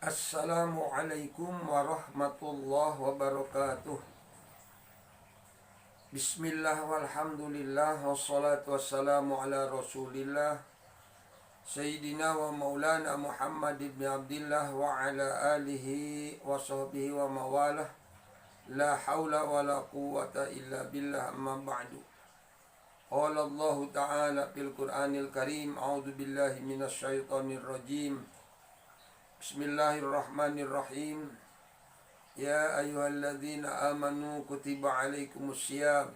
Assalamualaikum warahmatullahi wabarakatuh. Bismillah walhamdulillah wassalatu wassalamu ala rasulillah Sayyidina wa maulana Muhammad ibn Abdillah wa ala alihi wa sahbihi wa mawalah. La hawla wa la quwwata illa billah, amma ba'du. Qala Allah ta'ala fil Qur'anil Karim, a'udzu billahi minasy syaithanir rajim. Bismillahirrahmanirrahim. Ya ayyuhalladzina amanu kutiba alaikumus syiyam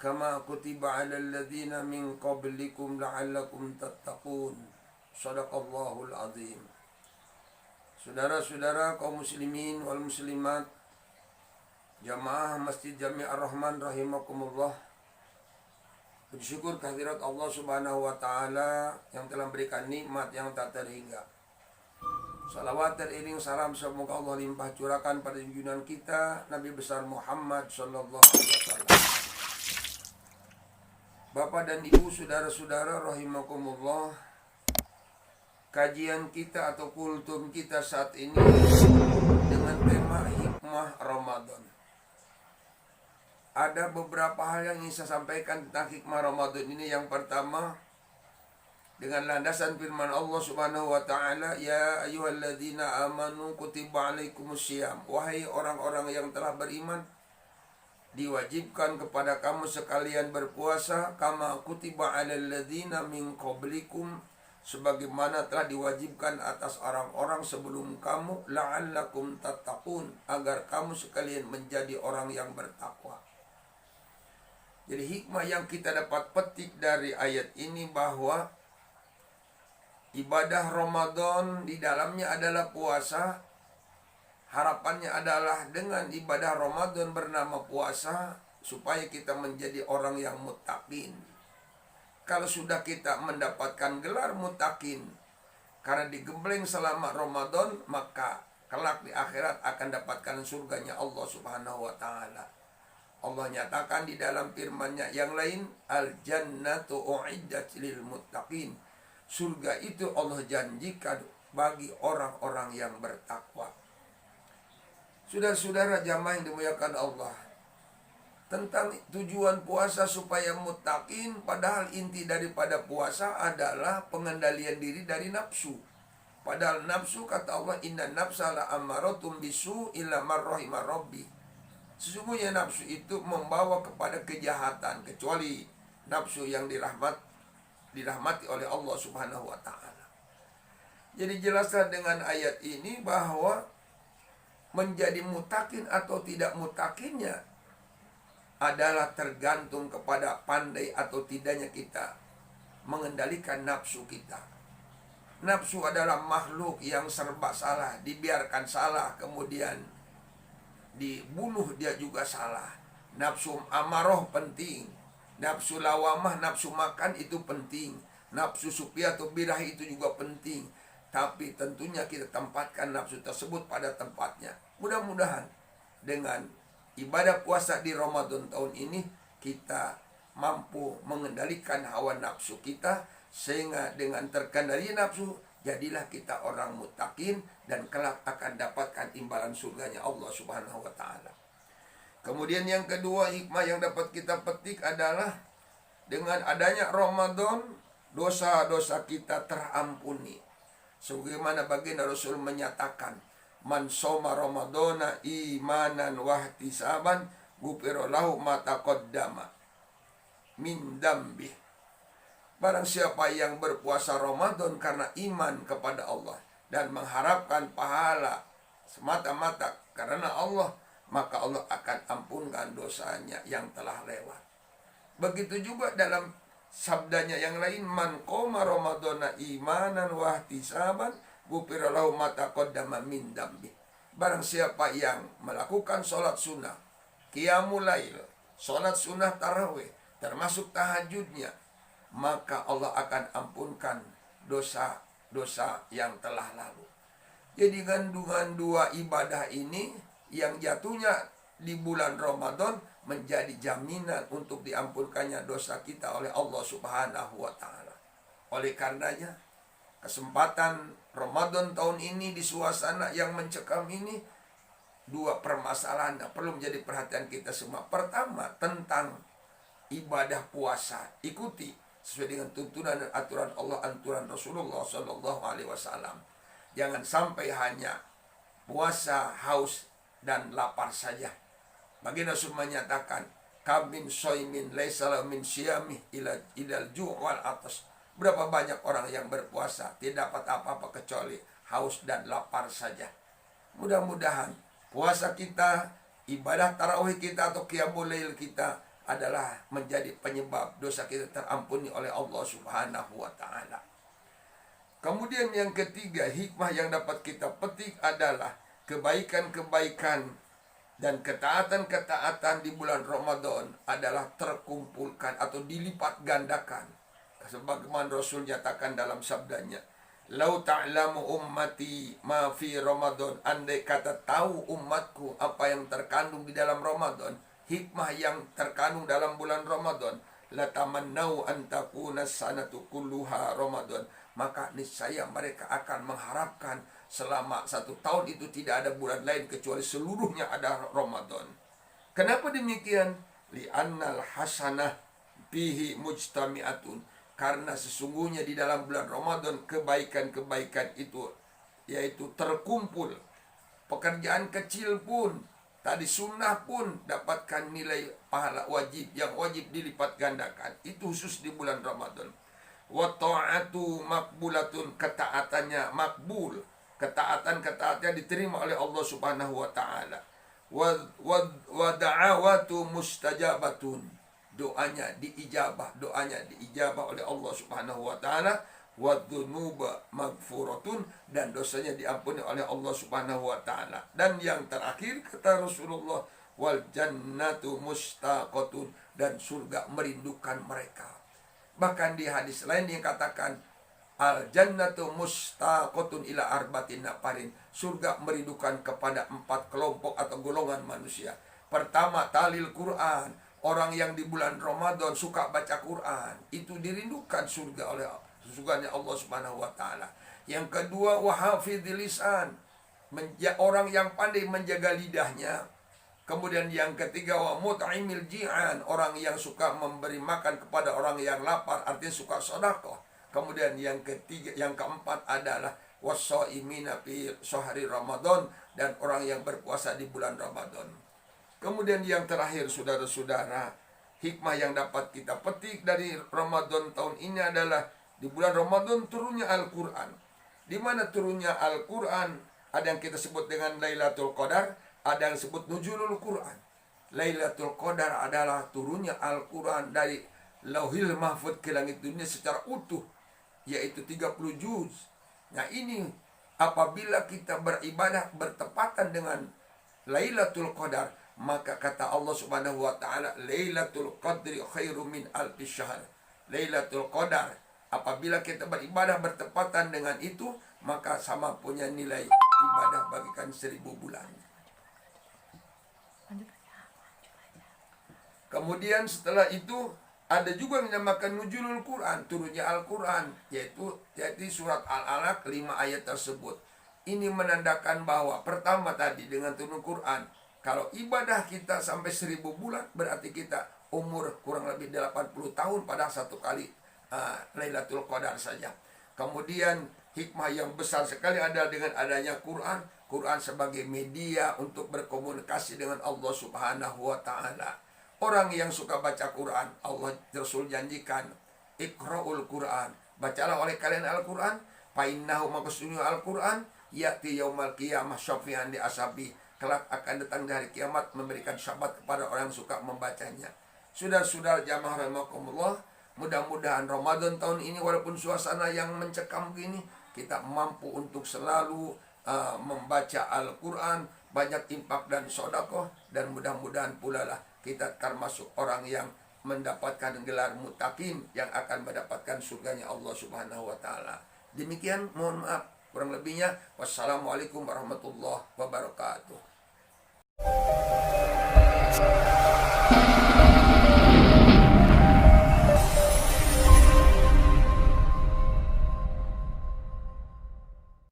kama kutiba alal ladzina min qablikum la'allakum tattaqun. Shadaqallahul azim. Saudara-saudara kaum muslimin wal muslimat, jamaah Masjid Jami' Ar-Rahman rahimakumullah, bersyukur kehadirat Allah Subhanahu wa taala yang telah berikan nikmat yang tak terhingga. Salawat teriring salam semoga Allah limpah curahkan pada junjungan kita Nabi besar Muhammad sallallahu alaihi wasallam. Bapak dan Ibu, saudara-saudara rahimakumullah, kajian kita atau kultum kita saat ini dengan tema hikmah Ramadan. Ada beberapa hal yang ingin saya sampaikan tentang hikmah Ramadan ini. Yang pertama, dengan landasan firman Allah Subhanahu wa taala, ya ayyuhalladzina amanu kutiba alaikumussyiyam. Wahai orang-orang yang telah beriman, diwajibkan kepada kamu sekalian berpuasa, kama kutiba alal ladzina min qablikum, sebagaimana telah diwajibkan atas orang-orang sebelum kamu, la'allakum tattaqun, agar kamu sekalian menjadi orang yang bertakwa. Jadi hikmah yang kita dapat petik dari ayat ini bahwa ibadah Ramadan di dalamnya adalah puasa. Harapannya adalah dengan ibadah Ramadan bernama puasa supaya kita menjadi orang yang muttaqin. Kalau sudah kita mendapatkan gelar muttaqin karena digembleng selama Ramadan, maka kelak di akhirat akan dapatkan surganya Allah Subhanahu wa taala. Allah nyatakan di dalam firman-Nya yang lain, al-jannatu u'iddat lil muttaqin. Surga itu Allah janjikan bagi orang-orang yang bertakwa. Saudara-saudara jamaah yang dimuliakan Allah, tentang tujuan puasa supaya muttaqin, padahal inti daripada puasa adalah pengendalian diri dari nafsu. Padahal nafsu, kata Allah, inna nafsa la amaratum bisu illa marrahima rabbi. Sesungguhnya nafsu itu membawa kepada kejahatan, kecuali nafsu yang dirahmati oleh Allah Subhanahu wa taala. Jadi jelaskan dengan ayat ini bahwa menjadi mutakin atau tidak mutakinnya adalah tergantung kepada pandai atau tidaknya kita mengendalikan nafsu kita. Nafsu adalah makhluk yang serba salah, dibiarkan salah kemudian dibunuh dia juga salah. Nafsu amarah penting, nafsu lawamah, nafsu makan itu penting, nafsu supi atau birah itu juga penting. Tapi tentunya kita tempatkan nafsu tersebut pada tempatnya. Mudah-mudahan dengan ibadah puasa di Ramadan tahun ini kita mampu mengendalikan hawa nafsu kita, sehingga dengan terkendali nafsu jadilah kita orang muttaqin dan kelak akan dapatkan imbalan surganya Allah Subhanahu wa taala. Kemudian yang kedua, hikmah yang dapat kita petik adalah dengan adanya Ramadan dosa-dosa kita terampuni. Sebagaimana baginda Rasul menyatakan, man shoma ramadana imanan wahtisaban ghufira lahu ma taqaddama min dzambi. Barang siapa yang berpuasa Ramadan karena iman kepada Allah dan mengharapkan pahala semata-mata karena Allah, maka Allah akan ampunkan dosanya yang telah lewat. Begitu juga dalam sabdanya yang lain, man qoma ramadana imanan wahtisaban ghufira lahu ma taqaddama min dzambi. Barang siapa yang melakukan sholat sunnah, qiyamul lail, sholat sunnah tarawih, termasuk tahajudnya, maka Allah akan ampunkan dosa-dosa yang telah lalu. Jadi gandungan dua ibadah ini yang jatuhnya di bulan Ramadan menjadi jaminan untuk diampunkannya dosa kita oleh Allah Subhanahu wa taala. Oleh karenanya kesempatan Ramadan tahun ini di suasana yang mencekam ini, dua permasalahan yang perlu menjadi perhatian kita semua. Pertama, tentang ibadah puasa. Ikuti sesuai dengan tuntunan dan aturan Allah, aturan Rasulullah Shallallahu Alaihi Wasallam. Jangan sampai hanya puasa, haus dan lapar saja. Baginda Rasul menyatakan, "Kamin soimin laisa lahu min siyamih ilal ju' wal atas." Berapa banyak orang yang berpuasa tidak dapat apa-apa kecuali haus dan lapar saja. Mudah-mudahan puasa kita, ibadah tarawih kita atau qiyamul lail kita adalah menjadi penyebab dosa kita terampuni oleh Allah Subhanahu wa taala. Kemudian yang ketiga, hikmah yang dapat kita petik adalah kebaikan-kebaikan dan ketaatan-ketaatan di bulan Ramadan adalah terkumpulkan atau dilipat gandakan. Sebagaimana Rasul nyatakan dalam sabdanya, "Lau ta'lamu ummati ma fi Ramadan." Andai kata tahu umatku apa yang terkandung di dalam Ramadan, hikmah yang terkandung dalam bulan Ramadan, la tamannau an takuna sanatu kulluha Ramadan. Maka niscaya mereka akan mengharapkan selama 1 tahun itu tidak ada bulan lain kecuali seluruhnya ada Ramadan. Kenapa demikian? Li'annal hasanah bihi mujtami'atun. Karena sesungguhnya di dalam bulan Ramadan kebaikan-kebaikan itu yaitu terkumpul. Pekerjaan kecil pun, tadi sunnah pun dapatkan nilai pahala wajib yang wajib dilipat gandakan. Itu khusus di bulan Ramadan. Wa ta'atu makbulatun, ketaatannya makbul. Ketaatan-ketaatan diterima oleh Allah Subhanahu wa taala. Wa da'awatu mustajabatun. Doanya diijabah oleh Allah Subhanahu wa taala. Wa dzunuba maghfuratun, dan dosanya diampuni oleh Allah Subhanahu wa taala. Dan yang terakhir kata Rasulullah, wal jannatu mustaqatun, dan surga merindukan mereka. Bahkan di hadis lain dikatakan, al jannatu mustaqatun ila arba'in nafarin, surga merindukan kepada 4 kelompok atau golongan manusia. Pertama, talil Quran. Orang yang di bulan Ramadan suka baca Quran, itu dirindukan surganya Allah Subhanahu wa taala. Yang kedua, wahafidhil lisan, orang yang pandai menjaga lidahnya. Kemudian yang ketiga, wa mut'imil ji'an, orang yang suka memberi makan kepada orang yang lapar, artinya suka sedekah. Kemudian yang keempat adalah washaimina fi syahri Ramadan, dan orang yang berpuasa di bulan Ramadan. Kemudian yang terakhir, saudara-saudara, hikmah yang dapat kita petik dari Ramadan tahun ini adalah di bulan Ramadan turunnya Al-Quran. Di mana turunnya Al-Quran? Ada yang kita sebut dengan Lailatul Qadar, ada yang disebut Nuzulul Quran. Lailatul Qadar adalah turunnya Al-Quran dari Lauhil Mahfuz ke langit dunia secara utuh, yaitu 30 juz. Nah ini apabila kita beribadah bertepatan dengan Lailatul Qadar, maka kata Allah Subhanahu wa taala, Lailatul Qadri khairum min alfi syahr. Lailatul Qadar, apabila kita beribadah bertepatan dengan itu, maka sama punya nilai ibadah bagikan 1000 bulan. Kemudian setelah itu ada juga yang dinamakan Nuzulul Quran, turunnya Al-Quran, yaitu surat Al-Alaq 5 ayat tersebut. Ini menandakan bahwa pertama tadi dengan turun Quran, kalau ibadah kita sampai 1000 bulan, berarti kita umur kurang lebih 80 tahun pada satu kali Lailatul Qadar saja. Kemudian hikmah yang besar sekali adalah dengan adanya Quran. Quran sebagai media untuk berkomunikasi dengan Allah Subhanahu wa taala. Orang yang suka baca Quran, Allah Rasul janjikan, Iqra'ul Quran, bacalah oleh kalian Al-Quran, fa innahu maqsudul Al-Quran ya'ti yaumal qiyamah syafi'an li ashabi. Kelak akan datang di hari kiamat memberikan syafaat kepada orang yang suka membacanya. Saudara-saudara jamaah rahimakumullah, mudah-mudahan Ramadan tahun ini walaupun suasana yang mencekam begini, kita mampu untuk selalu membaca Al-Quran, banyak infak dan sedekah, dan mudah-mudahan pula lah kita termasuk orang yang mendapatkan gelar muttaqin yang akan mendapatkan surganya Allah Subhanahu wa taala. Demikian, mohon maaf kurang lebihnya. Wassalamualaikum warahmatullahi wabarakatuh.